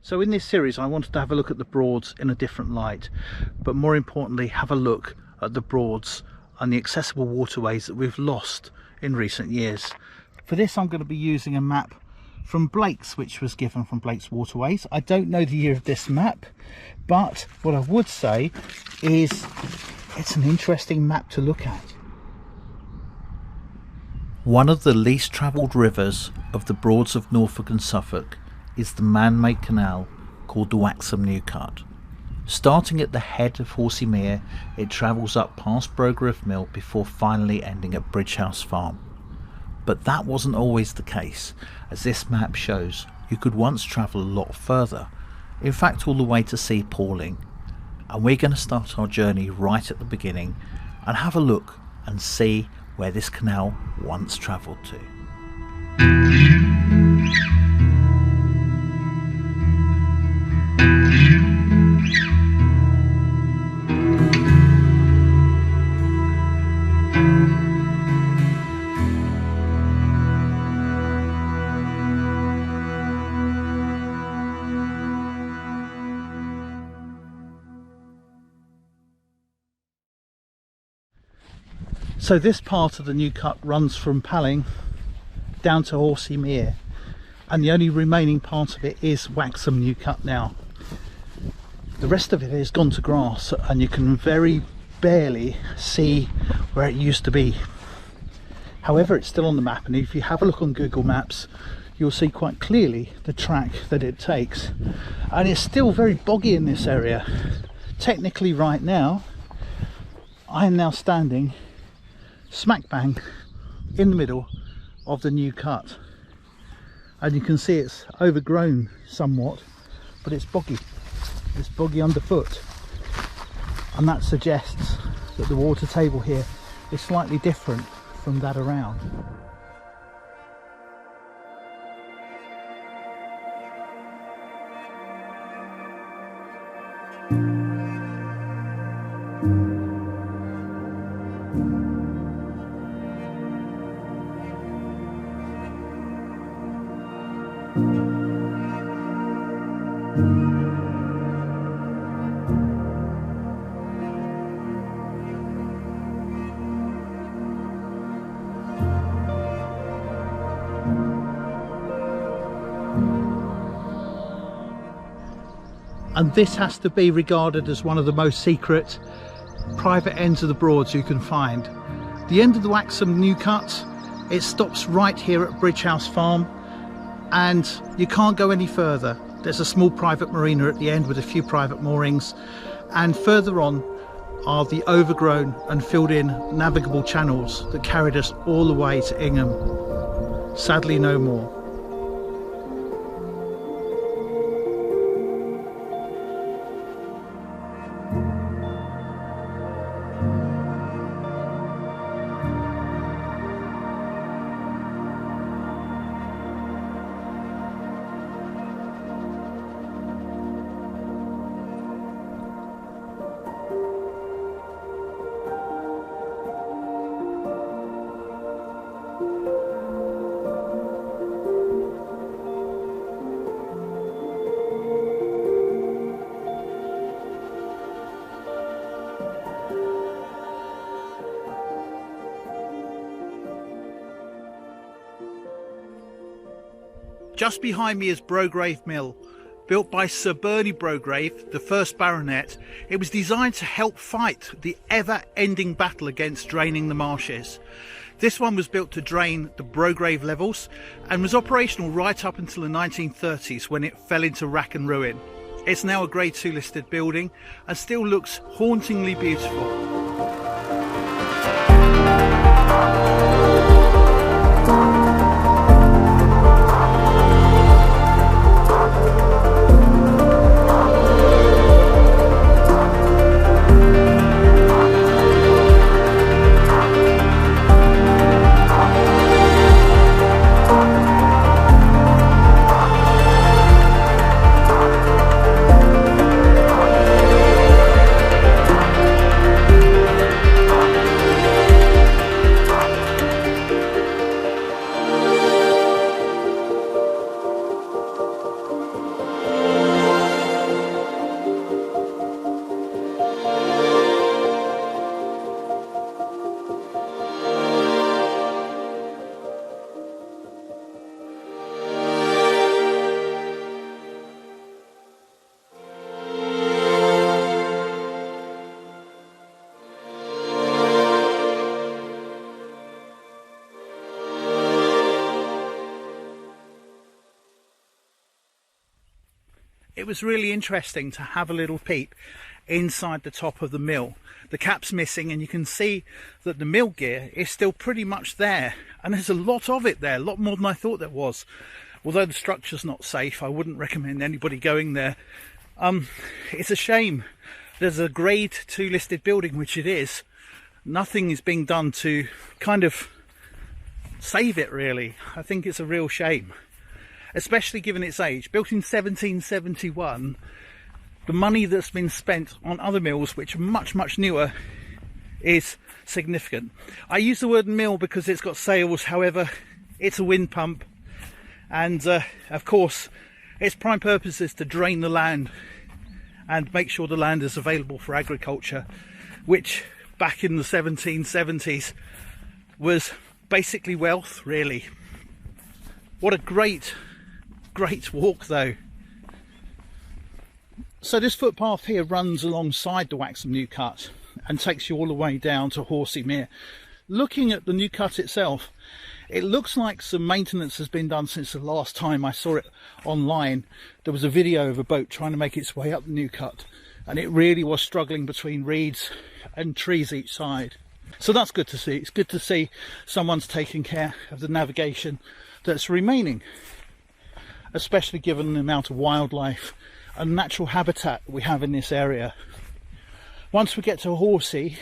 So in this series I wanted to have a look at the Broads in a different light, but more importantly have a look at the Broads and the accessible waterways that we've lost in recent years. For this I'm going to be using a map from Blake's, which was given from Blake's Waterways. I don't know the year of this map, but what I would say is it's an interesting map to look at. One of the least travelled rivers of the Broads of Norfolk and Suffolk is the man-made canal called the Waxham New Cut. Starting at the head of Horsey Mere, it travels up past Brograve Mill before finally ending at Bridge House Farm. But that wasn't always the case, as this map shows you could once travel a lot further, in fact all the way to Sea Palling. And we're going to start our journey right at the beginning and have a look and see where this canal once travelled to. So this part of the New Cut runs from Palling down to Horsey Mere, and the only remaining part of it is Waxham New Cut now. The rest of it has gone to grass and you can very barely see where it used to be. However, it's still on the map, and if you have a look on Google Maps you'll see quite clearly the track that it takes, and it's still very boggy in this area. Technically right now I am now standing smack bang in the middle of the New Cut, and you can see it's overgrown somewhat, but it's boggy underfoot, and that suggests that the water table here is slightly different from that around. And this has to be regarded as one of the most secret private ends of the Broads you can find. The end of the Waxham New Cut, it stops right here at Bridge House Farm, and you can't go any further. There's a small private marina at the end with a few private moorings, and further on are the overgrown and filled in navigable channels that carried us all the way to Ingham. Sadly no more. Just behind me is Brograve Mill, built by Sir Bernie Brograve, the first baronet. It was designed to help fight the ever-ending battle against draining the marshes. This one was built to drain the Brograve levels and was operational right up until the 1930s, when it fell into rack and ruin. It's now a Grade 2 listed building and still looks hauntingly beautiful. it was really interesting to have a little peep inside the top of the mill. The cap's missing, and you can see that the mill gear is still pretty much there, and there's a lot of it there, a lot more than I thought there was. Although the structure's not safe, I wouldn't recommend anybody going there. It's a shame. There's a grade 2 listed building, which it is. Nothing is being done to kind of save it, really. I think it's a real shame, especially given its age. Built in 1771, the money that's been spent on other mills, which are much, much newer, is significant. I use the word mill because it's got sails, however, it's a wind pump, and of course, its prime purpose is to drain the land and make sure the land is available for agriculture, which back in the 1770s was basically wealth, really. What a great walk though. So this footpath here runs alongside the Waxham New Cut and takes you all the way down to Horsey Mere. Looking at the New Cut itself, it looks like some maintenance has been done since the last time I saw it online. There was a video of a boat trying to make its way up the New Cut, and it really was struggling between reeds and trees each side. So that's good to see. It's good to see someone's taking care of the navigation that's remaining, especially given the amount of wildlife and natural habitat we have in this area. Once we get to Horsey,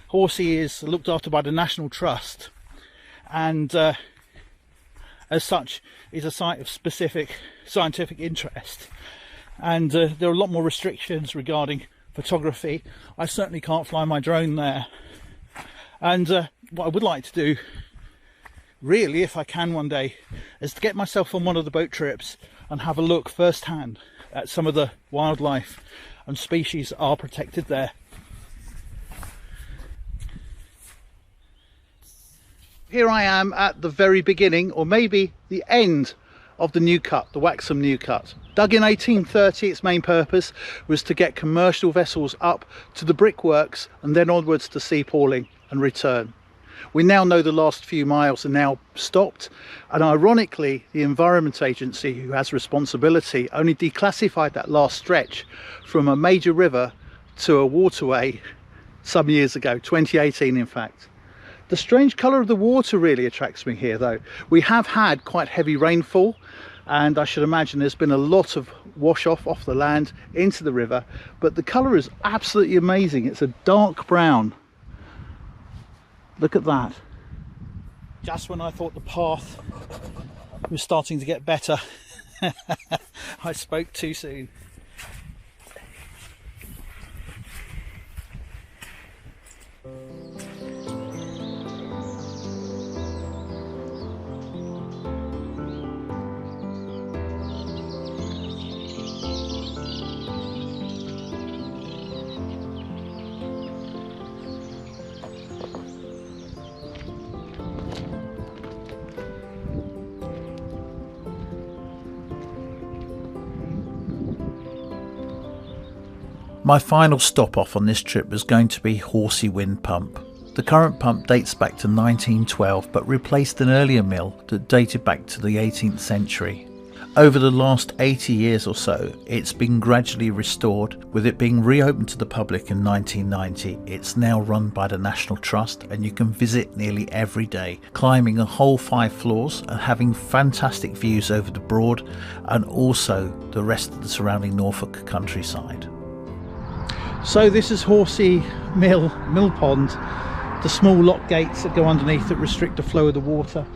Horsey is looked after by the National Trust, and as such is a site of specific scientific interest, and there are a lot more restrictions regarding photography. I certainly can't fly my drone there, and what I would like to do, really, if I can one day, is to get myself on one of the boat trips and have a look firsthand at some of the wildlife and species that are protected there. Here I am at the very beginning, or maybe the end, of the New Cut, the Waxham New Cut. Dug in 1830, its main purpose was to get commercial vessels up to the brickworks and then onwards to Sea Palling and return. We now know the last few miles are now stopped, and ironically the Environment Agency, who has responsibility, only declassified that last stretch from a major river to a waterway some years ago, 2018 in fact. The strange colour of the water really attracts me here though. We have had quite heavy rainfall, and I should imagine there's been a lot of wash off the land into the river, but the colour is absolutely amazing. It's a dark brown. Look at that. Just when I thought the path was starting to get better, I spoke too soon. My final stop off on this trip was going to be Horsey Wind Pump. The current pump dates back to 1912 but replaced an earlier mill that dated back to the 18th century. Over the last 80 years or so, it's been gradually restored, with it being reopened to the public in 1990. It's now run by the National Trust, and you can visit nearly every day, climbing a whole 5 floors and having fantastic views over the Broad and also the rest of the surrounding Norfolk countryside. So this is Horsey Mill Pond, the small lock gates that go underneath that restrict the flow of the water.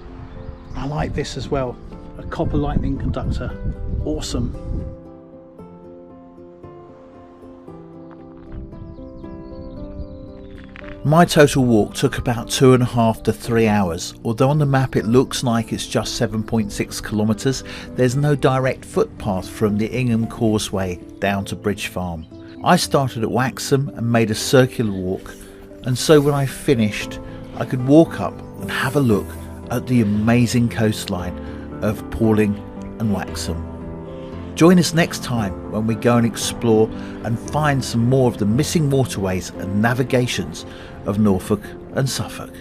I like this as well, a copper lightning conductor, awesome. My total walk took about 2.5 to 3 hours. Although on the map it looks like it's just 7.6 kilometres, there's no direct footpath from the Ingham causeway down to Bridge Farm. I started at Waxham and made a circular walk, and so when I finished I could walk up and have a look at the amazing coastline of Palling and Waxham. Join us next time when we go and explore and find some more of the missing waterways and navigations of Norfolk and Suffolk.